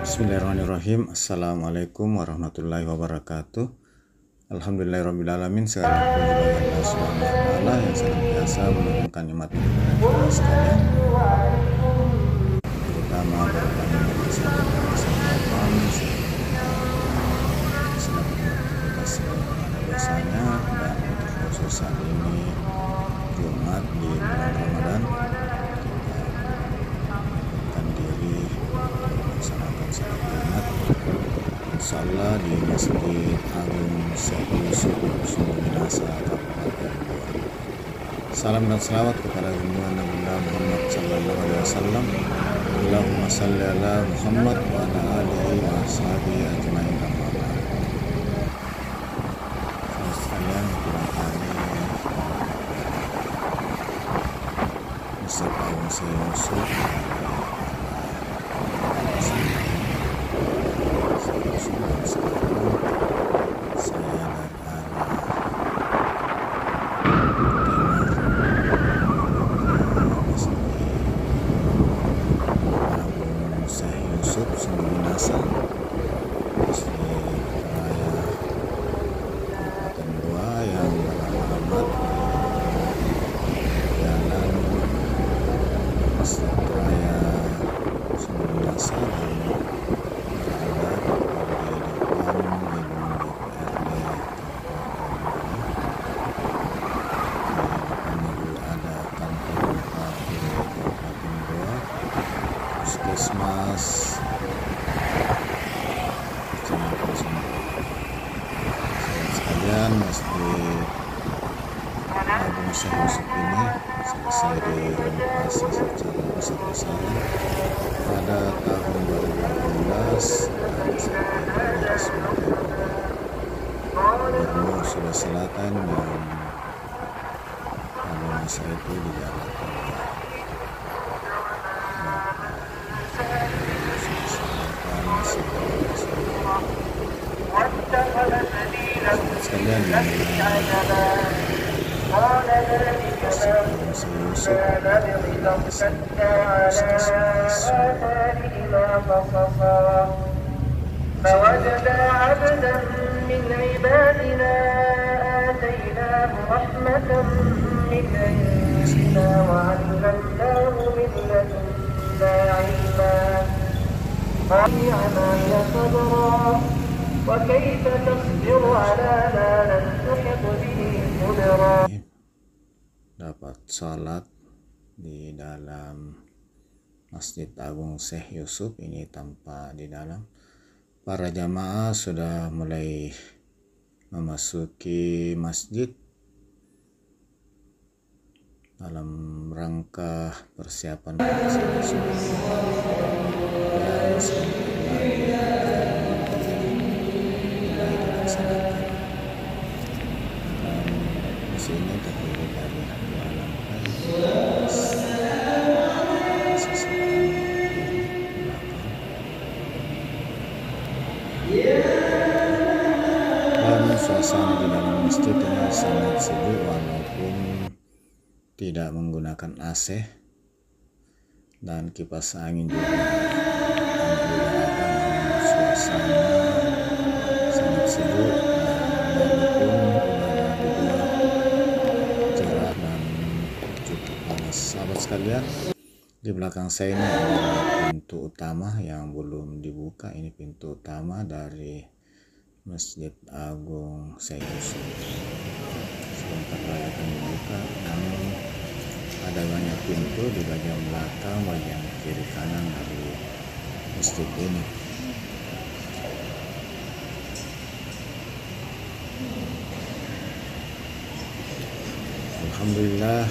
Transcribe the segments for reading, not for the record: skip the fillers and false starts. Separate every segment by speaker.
Speaker 1: Bismillahirrahmanirrahim. Assalamualaikum warahmatullahi wabarakatuh. Alhamdulillahirrahmanirrahim. Segala puji bagi Allah Subhanahu wa Ta'ala yang senantiasa menurunkan nikmat kepada sekalian, terutama bagi kesehatan, selamat beraktivitas sebagaimana biasanya, dan untuk khusus saat ini Jumat di bulan Ramadan, melaksanakan salat Jumat insyaallah di Masjid Agung Syekh Yusuf Sumber Minasa Kabupaten Goa. Salam dan selawat kepada junjungan Nabi Muhammad sallallahu alaihi wasallam. Allahumma shalli ala Muhammad wa ala alihi wa ashabihi ajmain. Sekalian Masjid Agung Syekh Yusuf Puskesmas sekalian, Masjid Agung Syekh Yusuf ini selesai direnovasi secara besar-besaran pada tahun 2018 dan sampai resmi Gubernur Sulawesi Selatan yang pada masa itu dijalankan sekalian فوجد عبدا من عبادنا آتيناه رحمة من عندنا وعلمناه من لدنا علما عمل صبرا وكيف تصبر على ما لم تحط به خبرا. Dapat salat di dalam Masjid Agung Syekh Yusuf ini tanpa di dalam. Para jamaah sudah mulai memasuki masjid dalam rangka persiapan ini terdiri dari dua lantai dan suasana di dalam masjid ini sangat sejuk walaupun tidak menggunakan AC dan kipas angin juga suasana sangat sejuk sahabat sekalian. Di belakang saya ini ada pintu utama yang belum dibuka. Ini pintu utama dari Masjid Agung Syekh Yusuf. Sebentar lagi akan dibuka, namun ada banyak pintu di bagian belakang, bagian kiri kanan dari masjid ini. Alhamdulillah,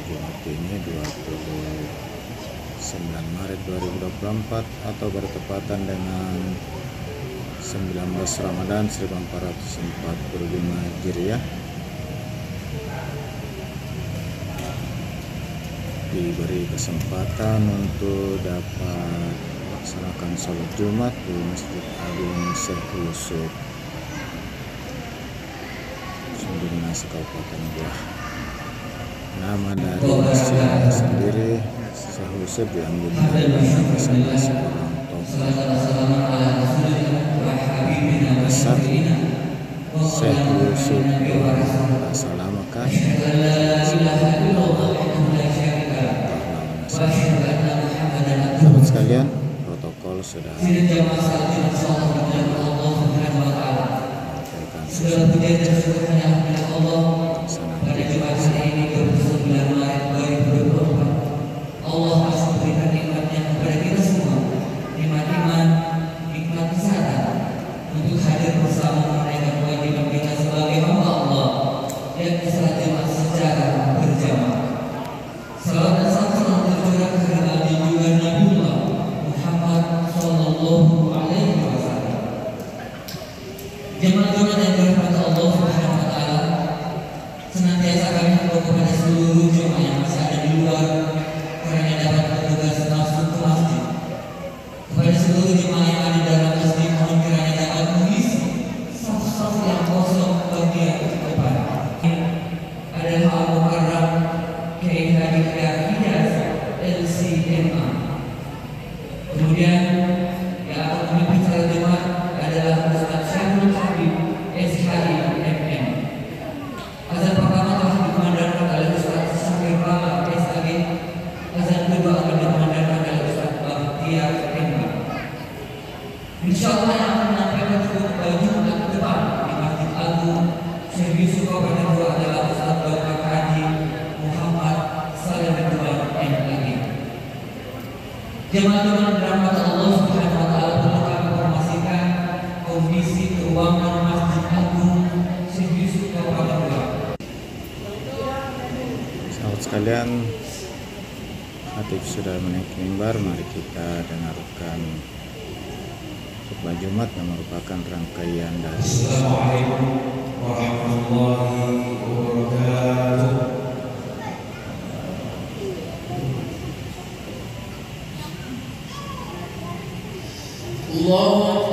Speaker 1: Jumat ini 29 Maret 2024 atau bertepatan dengan 19 Ramadan 1445 Hijriah, diberi kesempatan untuk dapat melaksanakan sholat Jumat di Masjid Agung Syekh Yusuf Sumber Minasa Kabupaten Goa. Nama dari masjid sendiri Syekh Yusuf diambil dari nama salah seorang Besar Syekh Yusuf Assalamualaikum. Sahabat sekalian, protokol sudah
Speaker 2: Allah harus memberikan nikmatnya kepada kita semua, nikmat iman, nikmat kesehatan, untuk hadir bersama menunaikan kewajiban kita sebagai hamba Allah, yakni salat Jumat secara berjamaah. Salam dan salam tercurah kepada Nabi juga Nabiullah Muhammad Sallallahu Alaihi Wasallam. Jemaah-jemaah yang dirahmati Allah Subhanahu Wa Taala, senantiasa kami himbau kepada seluruh jemaah yang masih ada di luar karena dapat bertugas masuk ke masjid. Kepada seluruh jemaah yang ada di dalam masjid, mohon kiranya dapat mengisi saf-saf yang kosong bagian depan. Adalah Al-Mukarram Kiai Haji Hidayat LCMA. Kemudian yang akan memimpin salat Jumat adalah Ustaz Syahrul Habib SHI MM. Azan pertama telah dikumandangkan oleh Ustaz Syakir Rama SAG. Azan kedua akan dikumandangkan oleh Ustaz Bahtiar MA. Insyaallah yang akan menyampaikan Jumat depan di Masjid Agung Syekh Yusuf Kabupaten Goa adalah Ustaz Dr. Haji Muhammad Salim Ridwan MAG. Jemaah-jemaah dirahmati Allah Subhanahu Wa Taala, perlu kami informasikan kondisi keuangan Masjid Agung Syekh Yusuf Kabupaten Goa.
Speaker 1: Sahabat sekalian, khatib sudah menaiki mimbar. Mari kita dengarkan khutbah Jumat yang merupakan rangkaian dari
Speaker 2: Assalamualaikum warahmatullahi wabarakatuh. Allahu Akbar.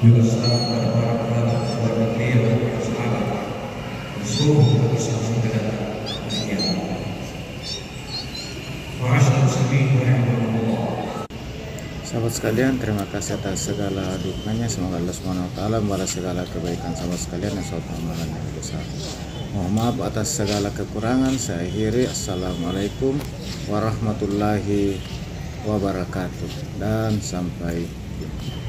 Speaker 3: juga salam kepada para ulama, keluarga beliau, sahabat, dan seluruh umat Islam sampai datang hari kiamat. Ma'asyiral muslimin rahimakumullah.
Speaker 1: Sahabat sekalian, terima kasih atas segala dukungannya. Semoga Allah Subhanahu wa taala membalas segala kebaikan sahabat sekalian dan suatu amalan yang besar. Mohon maaf atas segala kekurangan. Saya akhiri. Assalamualaikum warahmatullahi wabarakatuh dan sampai jumpa.